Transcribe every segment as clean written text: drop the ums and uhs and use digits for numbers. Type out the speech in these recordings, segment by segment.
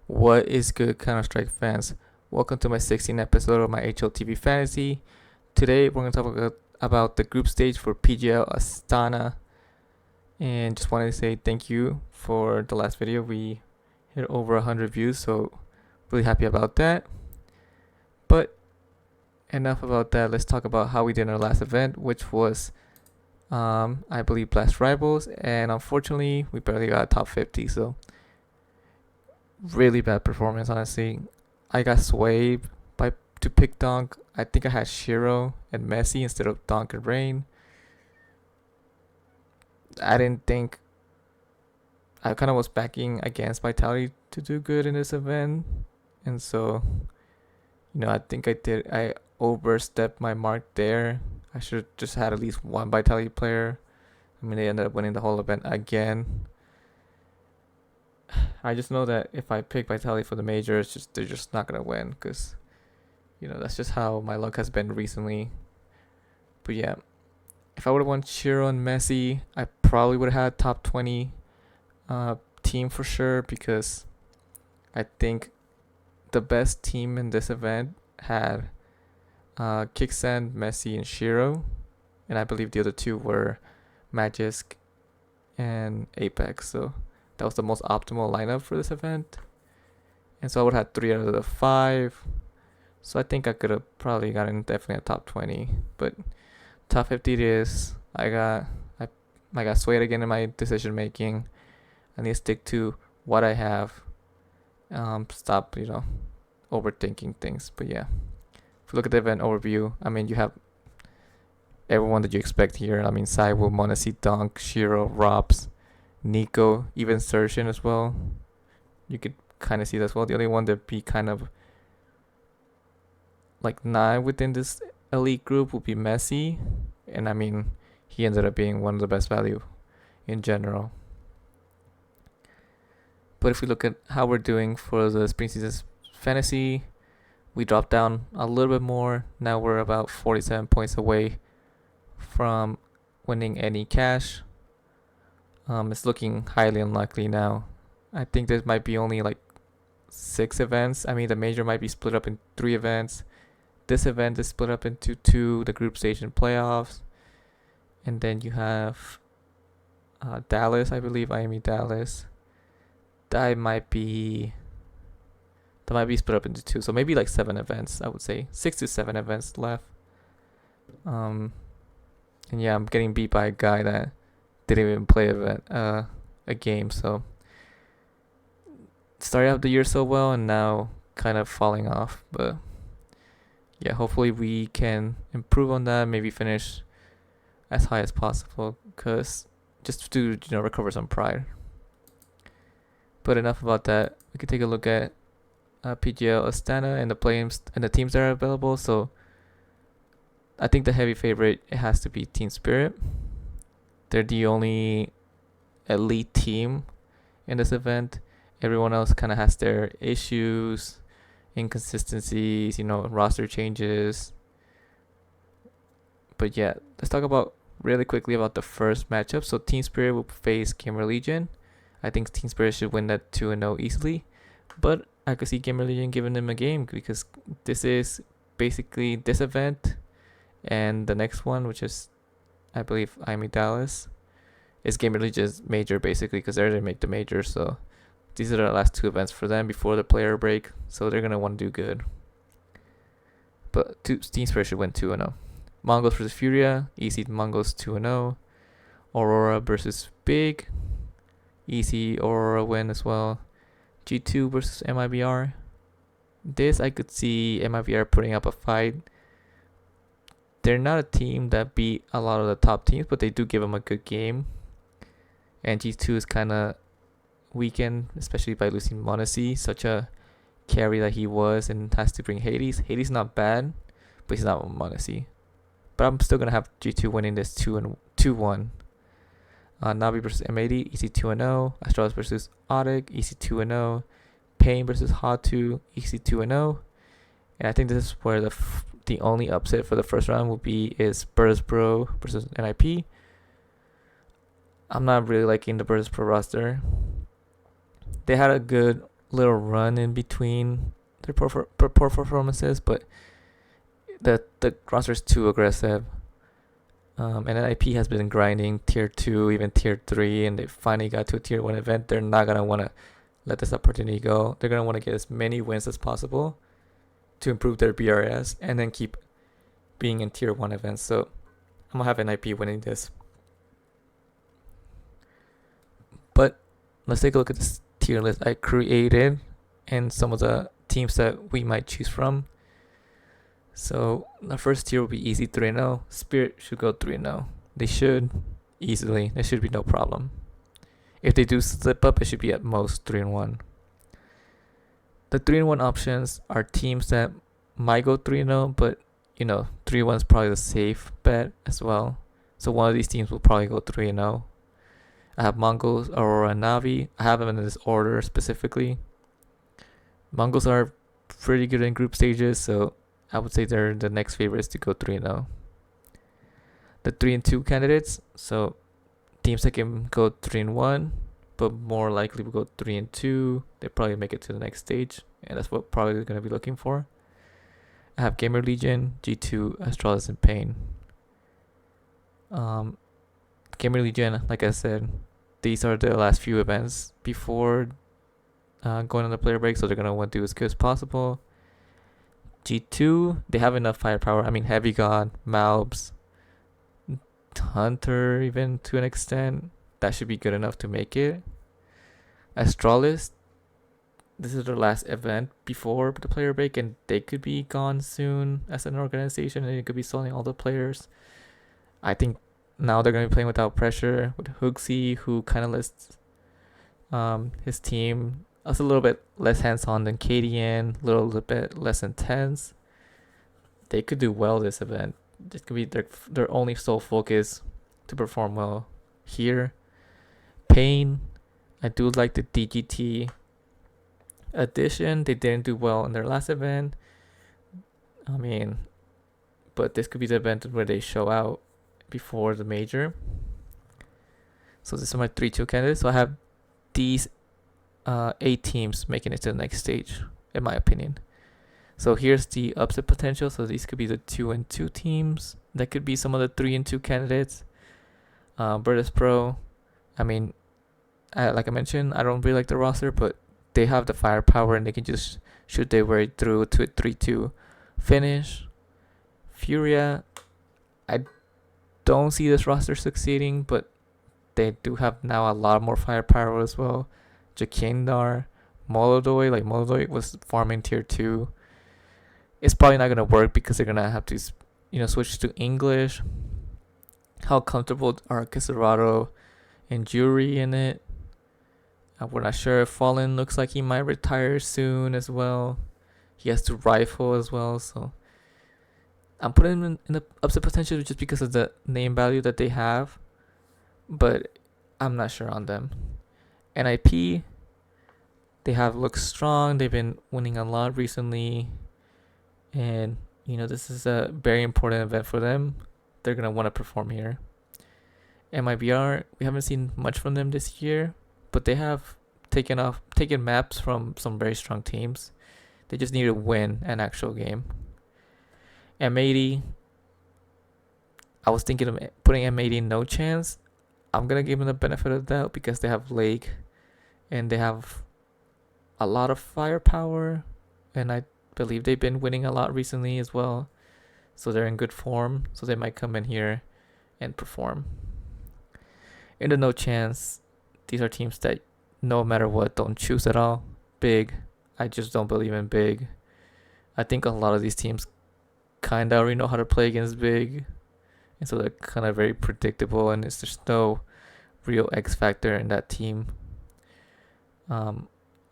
What is good, Counter-Strike fans? Welcome to my 16th episode of my HLTV Fantasy. Today, we're going to talk about the group stage for PGL Astana. And just wanted to say thank you for the last video. We hit over 100 views, so really happy about that. But enough about that. Let's talk about how we did in our last event, which was, I believe, Blast Rivals. And unfortunately, we barely got top 50, so really bad performance, honestly. I got swayed to pick Donk. I think I had Shiro and Messi instead of Donk and Rain. I didn't think I kind of was backing against Vitality to do good in this event, and so I think I overstepped my mark there. I should just had at least one Vitality player. I mean, they ended up winning the whole event again. I just know that if I pick Vitality for the major, they're just not gonna win because that's just how my luck has been recently. But yeah, if I would have won Shiro and Messi, I probably would have had top 20 team for sure, because I think the best team in this event had Kicksend, Messi, and Shiro, and I believe the other two were Magisk and Apex. So that was the most optimal lineup for this event. And so I would have had 3 out of the 5. So I think I could have probably gotten definitely a top 20. But top 50 it is. I got swayed again in my decision making. I need to stick to what I have. Stop, overthinking things. But yeah. If you look at the event overview, I mean, you have everyone that you expect here. I mean, Saiwu, Monasi, Donk, Shiro, Robs, Nico, even Sershin as well. You could kind of see that as well. The only one that be kind of like not within this elite group would be Messi, and I mean, he ended up being one of the best value in general. But if we look at how we're doing for the spring season fantasy, we dropped down a little bit more. Now we're about 47 points away from winning any cash. It's looking highly unlikely now. I think there might be only like 6 events. I mean, the major might be split up in 3 events. This event is split up into 2, the group stage and playoffs. And then you have Dallas, I believe, Miami Dallas. That might be split up into 2. So maybe like 7 events, I would say. 6 to 7 events left. And yeah, I'm getting beat by a guy that didn't even play a game. So started out the year so well and now kind of falling off. But yeah, hopefully we can improve on that. Maybe finish as high as possible, cause just to recover some pride. But enough about that. We can take a look at PGL Astana and the players and the teams that are available. So I think the heavy favorite, it has to be Team Spirit. They're the only elite team in this event. Everyone else kind of has their issues, inconsistencies, roster changes. But yeah, let's talk about really quickly about the first matchup. So Team Spirit will face Gamer Legion. I think Team Spirit should win that 2-0 easily. But I could see Gamer Legion giving them a game, because this is basically this event and the next one, which is, I believe, Miami Dallas, is Gamer Legion's major, basically, because they're going to make the major. So these are the last 2 events for them before the player break. So they're going to want to do good. But Team Spirit should win 2-0. Mongols versus Furia. Easy Mongols 2-0. Aurora versus Big. Easy Aurora win as well. G2 versus MIBR. This I could see MIBR putting up a fight. They're not a team that beat a lot of the top teams, but they do give them a good game. And G2 is kind of weakened, especially by losing Monasi, such a carry that he was, and has to bring Hades. Hades not bad, but he's not Monasi. But I'm still going to have G2 winning this 2-1. Navi versus M80, easy 2-0. Astralis versus Audic, easy 2-0. Pain versus Hatu, easy 2-0. And I think this is where the only upset for the first round will be is Bursbro versus NIP. I'm not really liking the Bursbro roster. They had a good little run in between their poor performances, but the roster is too aggressive. And NIP has been grinding tier 2, even tier 3, and they finally got to a tier 1 event. They're not going to want to let this opportunity go. They're going to want to get as many wins as possible to improve their BRS and then keep being in tier 1 events. So I'm going to have NIP winning this. But let's take a look at this tier list I created and some of the teams that we might choose from. So the first tier will be easy 3-0. Spirit should go 3-0. They should easily. There should be no problem. If they do slip up, it should be at most 3-1. The 3-1 options are teams that might go 3-0, but 3-1 is probably the safe bet as well. So one of these teams will probably go 3-0. I have Mongols, Aurora, and Navi. I have them in this order specifically. Mongols are pretty good in group stages, so I would say they're the next favorites to go 3-0. The 3-2 candidates, so teams that can go 3-1, but more likely will go 3-2. They probably make it to the next stage, and that's what probably they're going to be looking for. I have Gamer Legion, G2, Astralis, and Pain. Gamer Legion, like I said, these are the last few events before going on the player break, so they're going to want to do as good as possible. G2, they have enough firepower. I mean, Heavy God, Malbs, Hunter, even to an extent, that should be good enough to make it. Astralis, this is their last event before the player break, and they could be gone soon as an organization, and it could be selling all the players. I think now they're going to be playing without pressure with Hoogsy, who kind of lists his team as a little bit less hands-on than KDN, a little bit less intense. They could do well this event. This could be their only sole focus to perform well here. Pain, I do like the DGT addition. They didn't do well in their last event. I mean, but this could be the event where they show out before the major. So these are my 3-2 candidates. So I have these 8 teams making it to the next stage, in my opinion. So here's the upset potential. So these could be the 2-2 teams. That could be some of the 3-2 candidates. Virtus Pro, I mean, like I mentioned, I don't really like the roster, but they have the firepower and they can just shoot their way through to a 3-2 finish. Furia, I don't see this roster succeeding, but they do have now a lot more firepower as well. Jakindar, Molodoi was farming tier 2. It's probably not going to work because they're going to have to, switch to English. How comfortable are Caserato and Jury in it? We're not sure. If Fallen looks like he might retire soon as well. He has to rifle as well, so I'm putting him in the upset potential just because of the name value that they have, but I'm not sure on them. NIP, they have looked strong. They've been winning a lot recently, and this is a very important event for them. They're gonna want to perform here. MIBR, we haven't seen much from them this year, but they have taken maps from some very strong teams. They just need to win an actual game. M80, I was thinking of putting M80 no chance. I'm gonna give them the benefit of the doubt because they have Lake and they have a lot of firepower, and I believe they've been winning a lot recently as well, so they're in good form, so they might come in here and perform. In the no chance, these are teams that no matter what don't choose at all. Big, I just don't believe in Big. I think a lot of these teams kind of already know how to play against Big, and so they're kind of very predictable, and there's no real X factor in that team.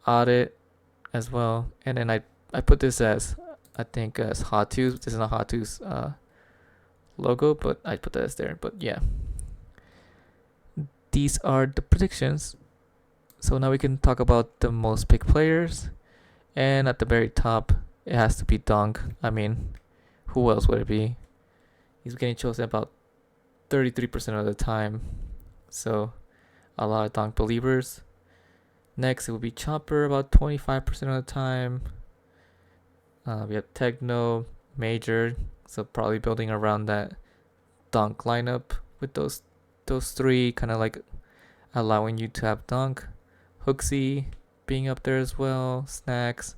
Audit as well, and then I put this as, I think, as Hatu's. This is not Hatu's logo, but I put that as there. But yeah, these are the predictions. So now we can talk about the most picked players, and at the very top it has to be Donk. I mean, who else would it be? He's getting chosen about 33% of the time, so a lot of Donk believers. Next, it will be Chopper about 25% of the time. We have Techno, Major, so probably building around that Donk lineup with those three, kind of like allowing you to have Donk, Hooksy being up there as well, Snacks,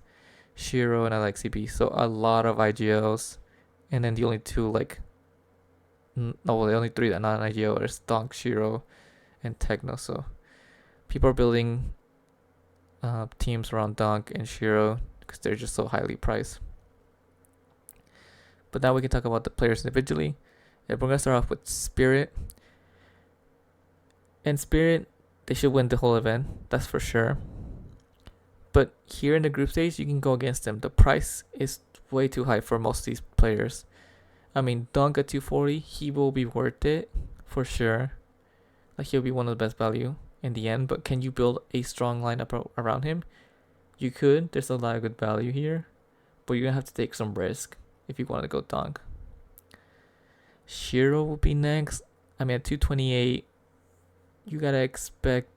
Shiro, and LXCB. So a lot of IGLs, and then the only two the only three that are not IGL are Donk, Shiro, and Techno. So people are building teams around Donk and Shiro because they're just so highly priced. But now we can talk about the players individually. And we're gonna start off with Spirit. And Spirit, they should win the whole event, that's for sure. But here in the group stage, you can go against them. The price is way too high for most of these players. I mean, Donk at 240, he will be worth it for sure. Like, he'll be one of the best value in the end. But can you build a strong lineup around him? You could. There's a lot of good value here, but you're gonna have to take some risk if you want to go Donk. Shiro will be next. I mean, at 228, you gotta expect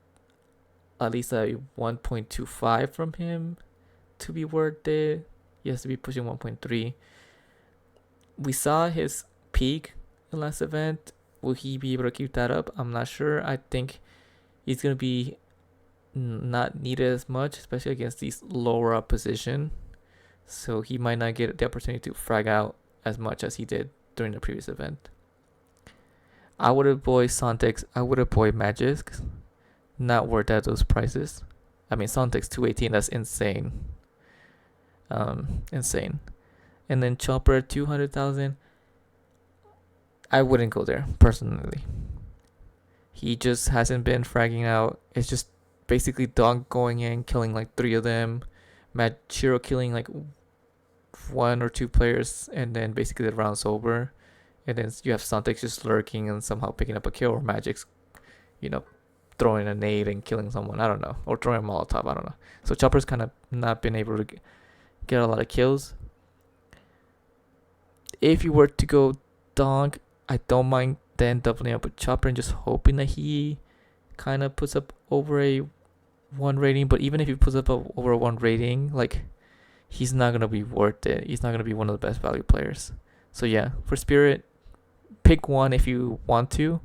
at least a 1.25 from him to be worth it. He has to be pushing 1.3. We saw his peak in last event. Will he be able to keep that up? I'm not sure. I think he's gonna be not needed as much, especially against these lower opposition. So he might not get the opportunity to frag out as much as he did during the previous event. I would avoid Sontex. I would avoid Magic. Not worth at those prices. I mean, Sontex 218, that's insane. Insane. And then Chopper 200,000. I wouldn't go there, personally. He just hasn't been fragging out. It's just basically Donk going in, killing like 3 of them. Shiro killing like 1 or 2 players, and then basically the round's over. And then you have Sontex just lurking and somehow picking up a kill, or Magic's, throwing a nade and killing someone. I don't know. Or throwing a Molotov. I don't know. So Chopper's kind of not been able to get a lot of kills. If you were to go Donk, I don't mind then doubling up with Chopper and just hoping that he kind of puts up over a 1 rating. But even if he puts up over a 1 rating, like, he's not going to be worth it. He's not going to be one of the best value players. So yeah, for Spirit, pick one if you want to,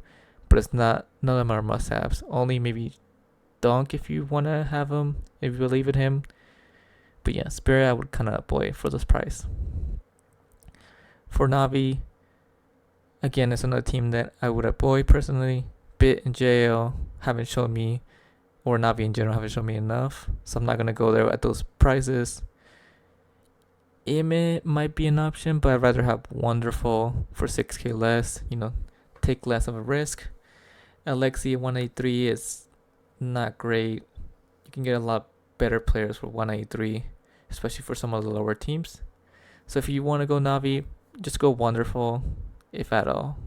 but it's not, none of them are must-haves. Only maybe Donk if you want to have him, if you believe in him. But yeah, Spirit I would kind of avoid for this price. For Navi, again, it's another team that I would avoid personally. Bit and JL haven't shown me, or Navi in general haven't shown me enough, so I'm not going to go there at those prices. Imit might be an option, but I'd rather have Wonderful for 6k less, take less of a risk. Alexi 183 is not great. You can get a lot better players for 183, especially for some of the lower teams. So if you want to go Navi, just go Wonderful, if at all.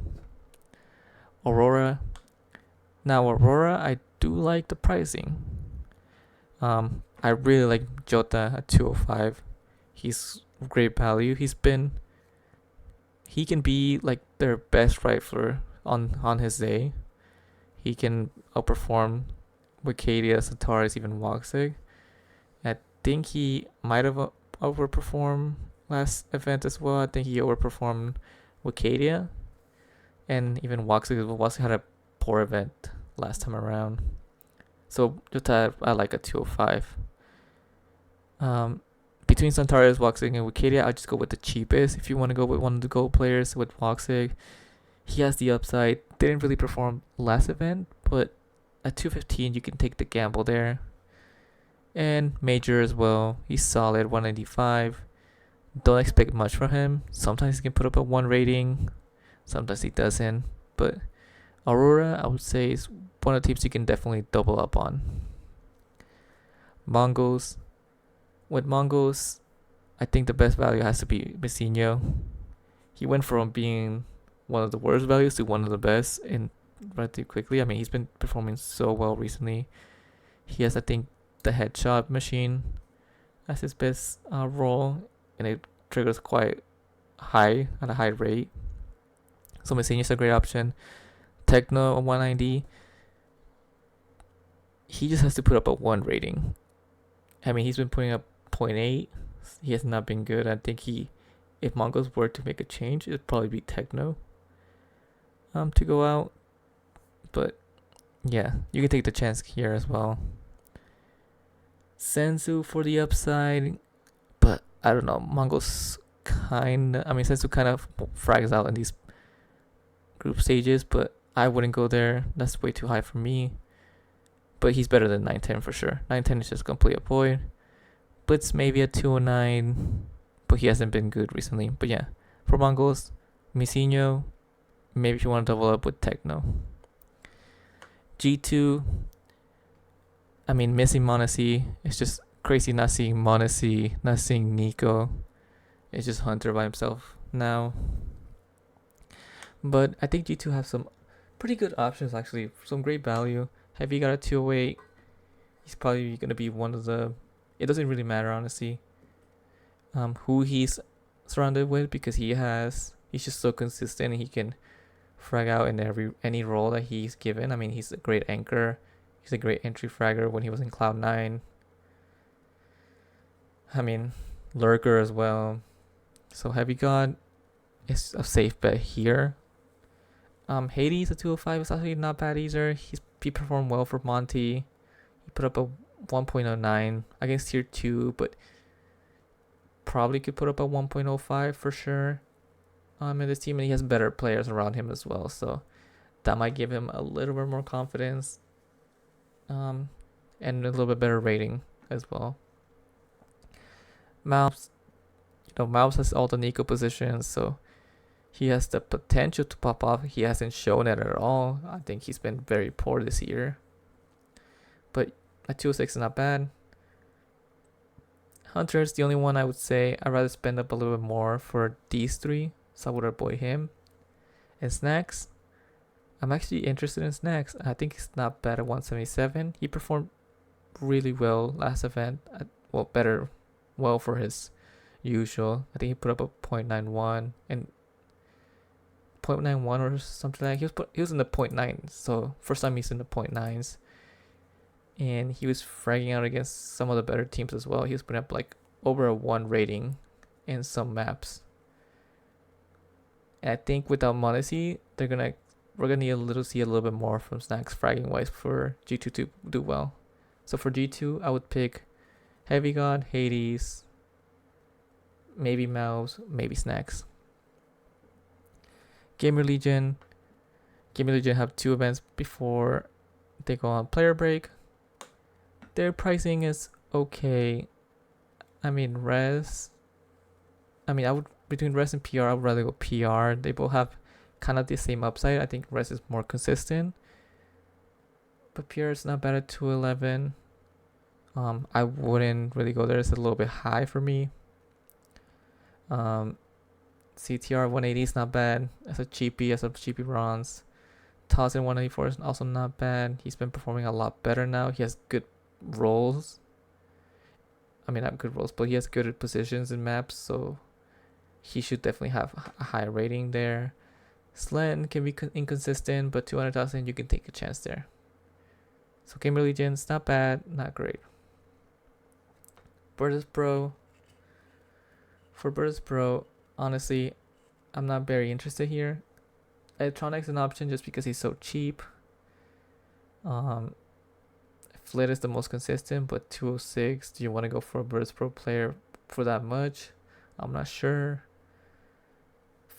Aurora. Now Aurora, I do like the pricing. I really like Jota at 205. He's great value. He can be like their best rifler on his day. He can outperform Wicadia, Sataris, even Woxig. I think he might have overperformed last event as well. I think he overperformed Wicadia and even Woxig. Woxig had a poor event last time around. So Jota, I like a 205. Between Santaris, Woxig, and Wicadia, I'll just go with the cheapest. If you want to go with one of the gold players with Woxig, he has the upside. Didn't really perform last event, but at 215, you can take the gamble there. And Major as well. He's solid, 195. Don't expect much from him. Sometimes he can put up a 1 rating. Sometimes he doesn't. But Aurora, I would say, is one of the teams you can definitely double up on. Mongols. With Mongols, I think the best value has to be Messinho. He went from being one of the worst values to one of the best in relatively quickly. I mean, he's been performing so well recently. He has, I think, the headshot machine as his best role, and it triggers quite high at a high rate. So Messinho is a great option. Techno 190. he just has to put up a 1 rating. I mean, he's been putting up 0.8. He has not been good. I think if Mongols were to make a change, it'd probably be Techno to go out. But yeah, you can take the chance here as well. Senzu for the upside, but I don't know. Mongols Senzu kind of frags out in these group stages, but I wouldn't go there. That's way too high for me. But he's better than 910 for sure. 910 is just complete avoid. Blitz maybe a 209, but he hasn't been good recently. But yeah, for Mongols, Misinho, maybe if you want to double up with Techno. G2, I mean, missing Monesi. It's just crazy not seeing Monesi, not seeing Nico. It's just Hunter by himself now. But I think G2 have some pretty good options actually. Some great value. Heavy got a 208. He's probably going to be one of the... It doesn't really matter, honestly, who he's surrounded with, because he's just so consistent and he can frag out in any role that he's given. I mean, he's a great anchor. He's a great entry fragger when he was in Cloud9. I mean, lurker as well. So Heavy God is a safe bet here. Hades at 205 is actually not bad either. He performed well for Monty. He put up a 1.09 against tier 2, but probably could put up a 1.05 for sure in this team, and he has better players around him as well, so that might give him a little bit more confidence and a little bit better rating as well. Mouse has all the Nico positions, so he has the potential to pop off. He hasn't shown it at all. I think he's been very poor this year, but at 206 is not bad. Hunter is the only one I would say I'd rather spend up a little bit more for these three, so I would avoid him. And Snacks, I'm actually interested in Snacks. I think he's not bad at 177. He performed really well last event. Well for his usual. I think he put up a 0.91 and 0.91 or something like that. He was in the 0.9, so first time he's in the 0.9s. And he was fragging out against some of the better teams as well. He was putting up like over a 1 rating in some maps. And I think without Modesty, we're gonna see a little bit more from Snacks fragging wise for G2 to do well. So for G2, I would pick Heavy God, Hades, maybe Mouse, maybe Snacks. Gamer Legion have 2 events before they go on player break. Their pricing is okay. I mean, between Res and PR, I would rather go PR. They both have kind of the same upside. I think Res is more consistent, but PR is not bad at 211. I wouldn't really go there. It's a little bit high for me. CTR 180 is not bad as a cheapie bronze. Taz in 184 is also not bad. He's been performing a lot better now. He has good roles. I mean, not good roles, but he has good positions in maps, so he should definitely have a high rating there. Slen can be inconsistent, but 200,000, you can take a chance there. So Gamer Legends, not bad, not great. Virtus Pro. For Virtus Pro, honestly, I'm not very interested here. Electronic's an option just because he's so cheap. Flit is the most consistent, but 206, do you want to go for a Virtus Pro player for that much? I'm not sure.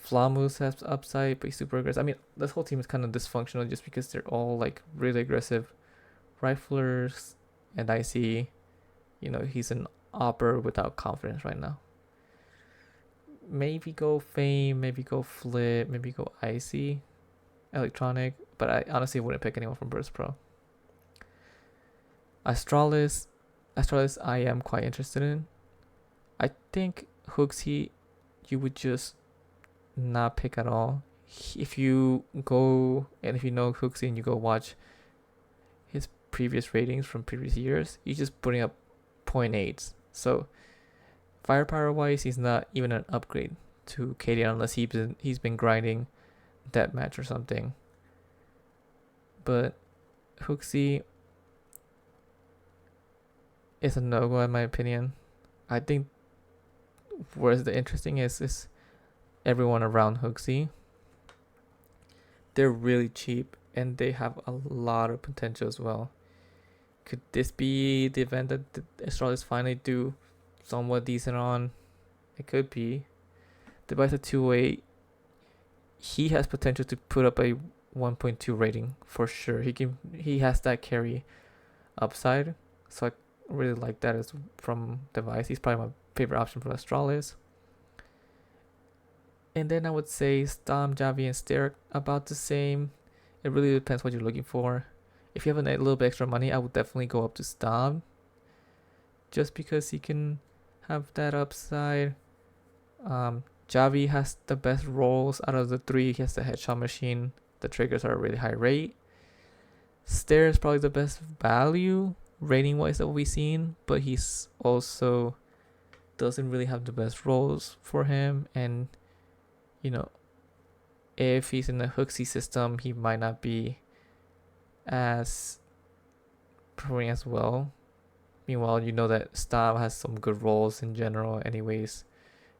Flamus has upside, but he's super aggressive. I mean, this whole team is kind of dysfunctional just because they're all like really aggressive riflers, and I see, he's an opper without confidence right now. Maybe go Fame, maybe go Flit, maybe go Icy, Electronic, but I honestly wouldn't pick anyone from Burst Pro. Astralis I am quite interested in. I think Hooksy you would just not pick at all. If you go and if you know Hooksy and you go watch his previous ratings from previous years, he's just putting up 0.8s. So firepower wise, he's not even an upgrade to KD unless he's been grinding that match or something. But Hooksy, is a no-go in my opinion. I think whereas the interesting is everyone around Hooksy. They're really cheap and they have a lot of potential as well. Could this be the event that the Astralis finally do somewhat decent on? It could be. Device at 208, he has potential to put up a 1.2 rating for sure. He has that carry upside, so I really like that as from Device. He's probably my favorite option for Astralis. And then I would say Stom, Javi, and Sterk about the same. It really depends what you're looking for. If you have a little bit extra money, I would definitely go up to Stom, just because he can have that upside. Javi has the best rolls out of the three. He has the headshot machine. The triggers are a really high rate. Stair is probably the best value rating wise that we've seen, but he's also doesn't really have the best rolls for him. And you know, if he's in the Hooksy system, he might not be as performing as well. Meanwhile, you know that Stav has some good rolls in general, anyways.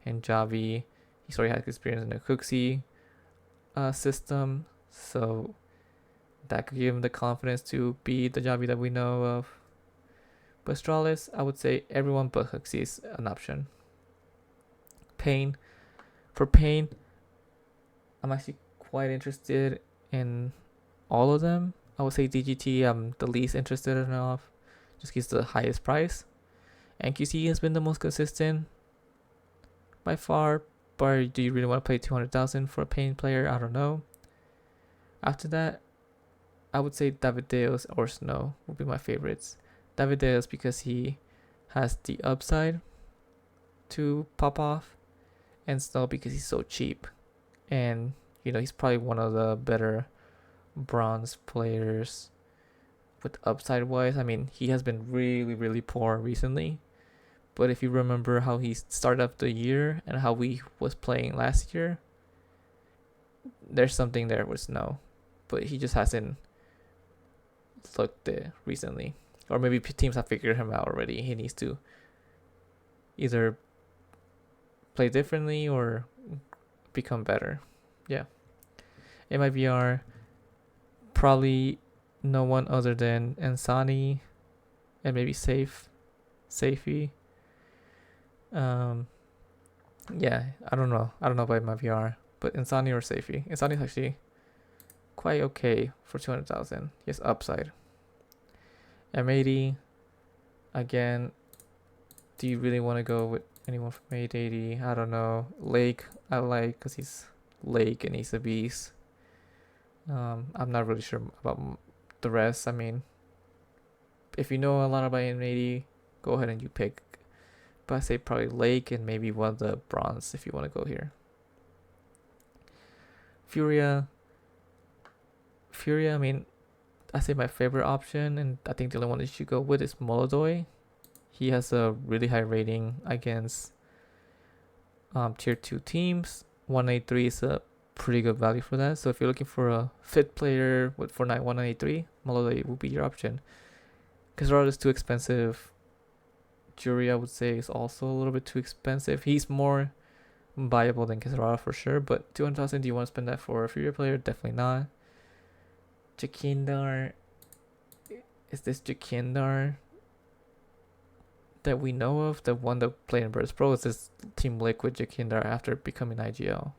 And Javi, he's already had experience in the Hooksy system, so that could give him the confidence to be the Javi that we know of. But Astralis, I would say everyone but Hooksy is an option. Pain. For Pain, I'm actually quite interested in all of them. I would say DGT I'm the least interested in of, just gives the highest price. NQC has been the most consistent by far, but do you really want to pay 200,000 for a Pain player? I don't know. After that, I would say Davideus or Snow would be my favorites. Davideus because he has the upside to pop off, and Snow because he's so cheap. And you know, he's probably one of the better bronze players with upside wise. I mean, he has been really, really poor recently. But if you remember how he started up the year and how we was playing last year, there's something there with Snow. But he just hasn't looked there recently. Or maybe teams have figured him out already. He needs to either play differently or become better. Yeah. In my VR, probably no one other than Ansani and maybe Safey. Yeah, I don't know about my VR, but Insani or Safey. Insani is actually quite okay for 200,000. He has upside. M80, again, do you really want to go with anyone from 880? I don't know. Lake, I like because he's Lake and he's a beast. I'm not really sure about the rest. I mean, if you know a lot about M80, go ahead and you pick. But I say probably Lake and maybe one of the bronze if you want to go here. Furia, I mean, I say my favorite option, and I think the only one that you should go with is Molodoi. He has a really high rating against tier 2 teams. 183 is a pretty good value for that. So if you're looking for a fit player with Fortnite 183, Molodoi will be your option. Kazarada is too expensive. Jury, I would say, is also a little bit too expensive. He's more viable than Kazarada for sure, but 200,000, do you want to spend that for a Furia player? Definitely not. Jakindar, is this Jakindar that we know of? The one that played in Burst Pro? Is this Team Liquid Jakindar after becoming IGL?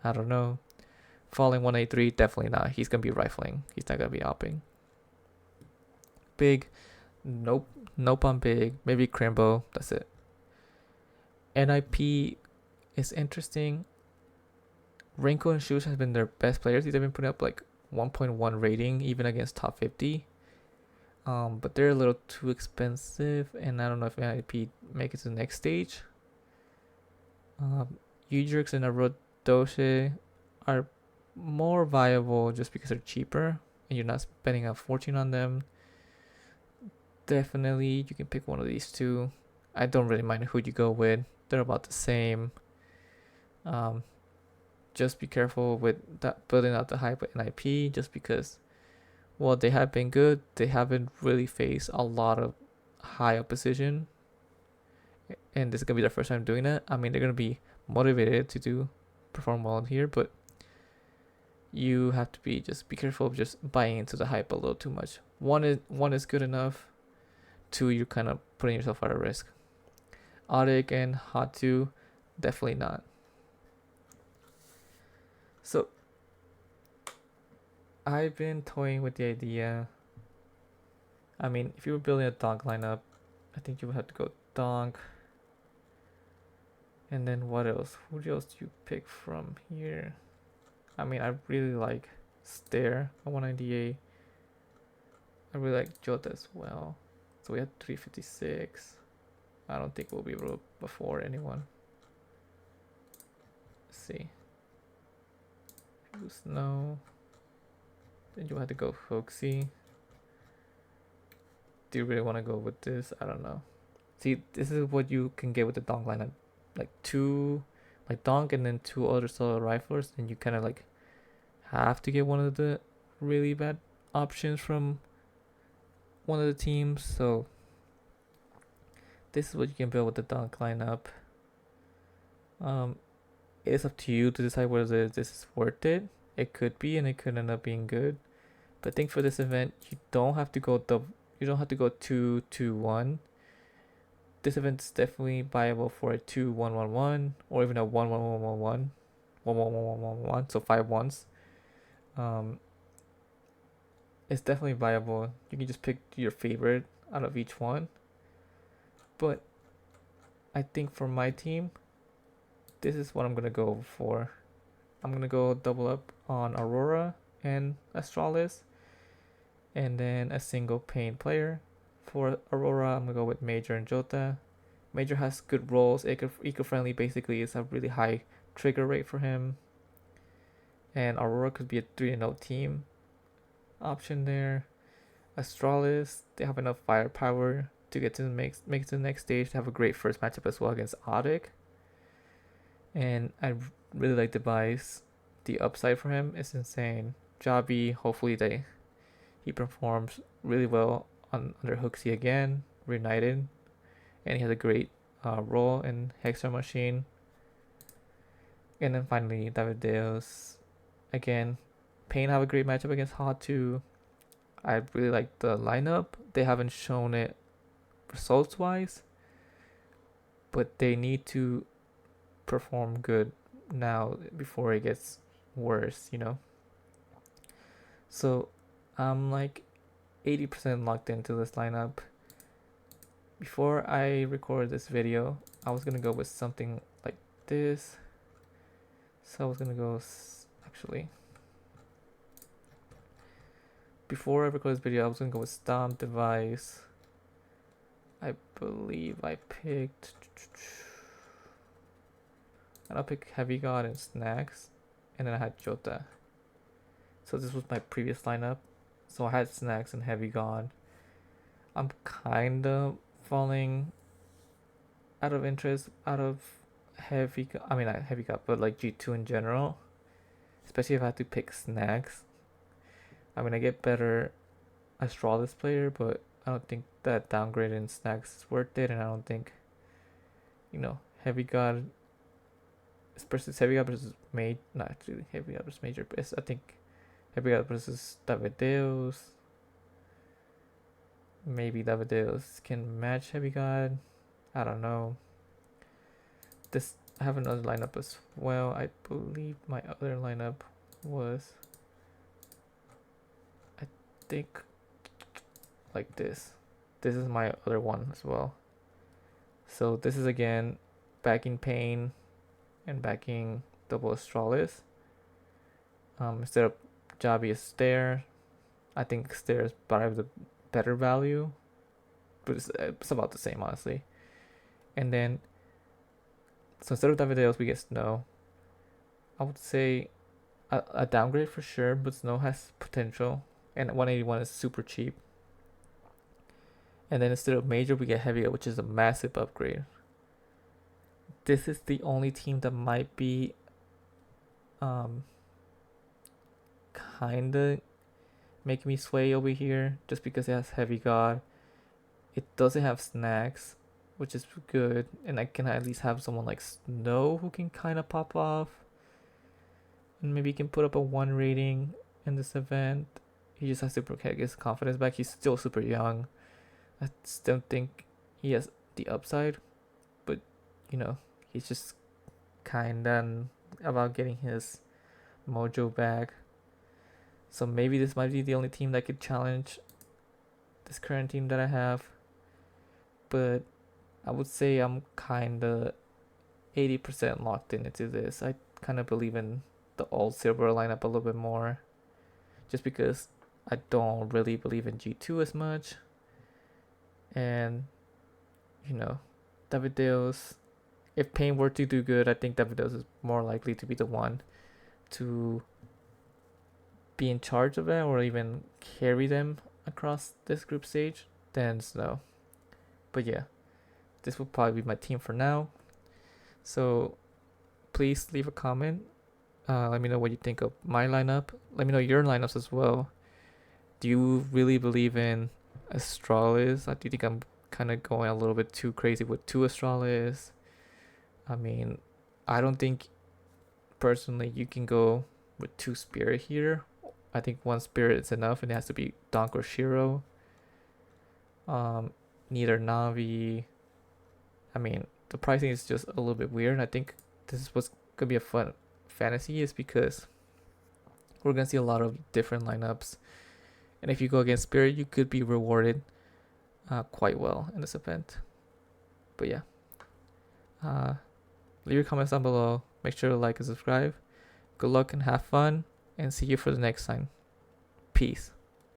I don't know. Falling 183, definitely not. He's going to be rifling. He's not going to be opping. Big, nope on Big. Maybe Crimbo, that's it. NIP is interesting. Renko and Shush has been their best players. They've been putting up like 1.1 rating even against top 50. But they're a little too expensive, and I don't know if NIP make it to the next stage. Udrix and Arodoshe are more viable just because they're cheaper and you're not spending a fortune on them. Definitely you can pick one of these two. I don't really mind who you go with. They're about the same. Just be careful with that building out the hype with NIP, just because, well, they have been good. They haven't really faced a lot of high opposition, and this is gonna be their first time doing that. I mean, they're gonna be motivated to perform well here, but you have to be careful of just buying into the hype a little too much. One is good enough. Two, you're kind of putting yourself at a risk. Audic and Hatu, definitely not. So I've been toying with the idea. I mean, if you were building a Donk lineup, I think you would have to go Donk. And then what else? Who else do you pick from here? I mean, I really like Stare at 198. I really like Jota as well. So we had 356. I don't think we'll be able to afford anyone. Let's see. Snow. Then you have to go Hoaxy. Do you really want to go with this? I don't know. See, this is what you can get with the Donk lineup. Like Donk and then two other solo riflers, and you kind of like have to get one of the really bad options from one of the teams. So this is what you can build with the Donk lineup. It's up to you to decide whether this is worth it. It could be, and it could end up being good. But I think for this event, you don't have to go 2-2-1. This event is definitely viable for a 2-1-1-1 or even a 1-1-1-1-1, 1-1-1-1-1-1. So 5 ones. It's definitely viable. You can just pick your favorite out of each one. But I think for my team, this is what I'm gonna go for. I'm gonna go double up on Aurora and Astralis, and then a single pain player. For Aurora, I'm gonna go with Major and Jota. Major has good rolls, eco-friendly basically is a really high trigger rate for him. And Aurora could be a 3-0 team option there. Astralis, they have enough firepower to get to make it to the next stage, to have a great first matchup as well against Audic. And I really like the buys. The upside for him is insane. Jobby, hopefully he performs really well under Hooksy again, reunited, and he has a great role in Hexer Machine. And then finally, Davideos. Again, Pain have a great matchup against Hatu. I really like the lineup. They haven't shown it results wise, but they need to perform good now before it gets worse, you know. So I'm like 80% locked into this lineup. Before I record this video, I was gonna go with something like this. So I was gonna go actually before I record this video, I was gonna go with Stomp Device. I believe I picked, and I'll pick Heavy God and Snacks, and then I had Jota. So this was my previous lineup. So I had Snacks and Heavy God. I'm kind of falling out of interest out of Heavy God. I mean, not Heavy God, but like G2 in general. Especially if I had to pick Snacks. I mean, I get better Astralis player, but I don't think that downgrade in Snacks is worth it, and I don't think, Heavy God versus Mage, not actually Heavy God versus Major, but I think Heavy God versus Davideos. Maybe Davideos can match Heavy God. I don't know. I have another lineup as well. I believe my other lineup was, I think, like this. This is my other one as well. So this is again backing Pain and backing double Astralis. Instead of Jobby is Stare. I think Stare is probably the better value, but it's about the same, honestly. And then, so instead of Davideos, we get Snow. I would say a downgrade for sure, but Snow has potential, and 181 is super cheap. And then instead of Major, we get Heavy, which is a massive upgrade. This is the only team that might be kinda making me sway over here, just because it has Heavy God It doesn't have snacks, which is good, and I can at least have someone like Snow who can kind of pop off, and maybe he can put up a 1 rating in this event. He just has to get his confidence back. He's still super young. I still think he has the upside, but you know, he's just kind of about getting his mojo back. So maybe this might be the only team that could challenge this current team that I have. But I would say I'm kind of 80% locked into this. I kind of believe in the all silver lineup a little bit more, just because I don't really believe in G2 as much. And you know, Davideus, if Payne were to do good, I think Davideus is more likely to be the one to be in charge of it or even carry them across this group stage than Snow. But yeah, this will probably be my team for now. So please leave a comment. Let me know what you think of my lineup. Let me know your lineups as well. Do you really believe in Astralis? Do you think I'm kind of going a little bit too crazy with 2 Astralis? I mean, I don't think personally you can go with 2 Spirit here. I think 1 Spirit is enough, and it has to be Donk or Shiro. Neither Navi. I mean, the pricing is just a little bit weird. I think this is what's gonna be a fun fantasy, is because we're gonna see a lot of different lineups, and if you go against Spirit, you could be rewarded quite well in this event. But yeah, leave your comments down below. Make sure to like and subscribe. Good luck and have fun, and see you for the next time. Peace.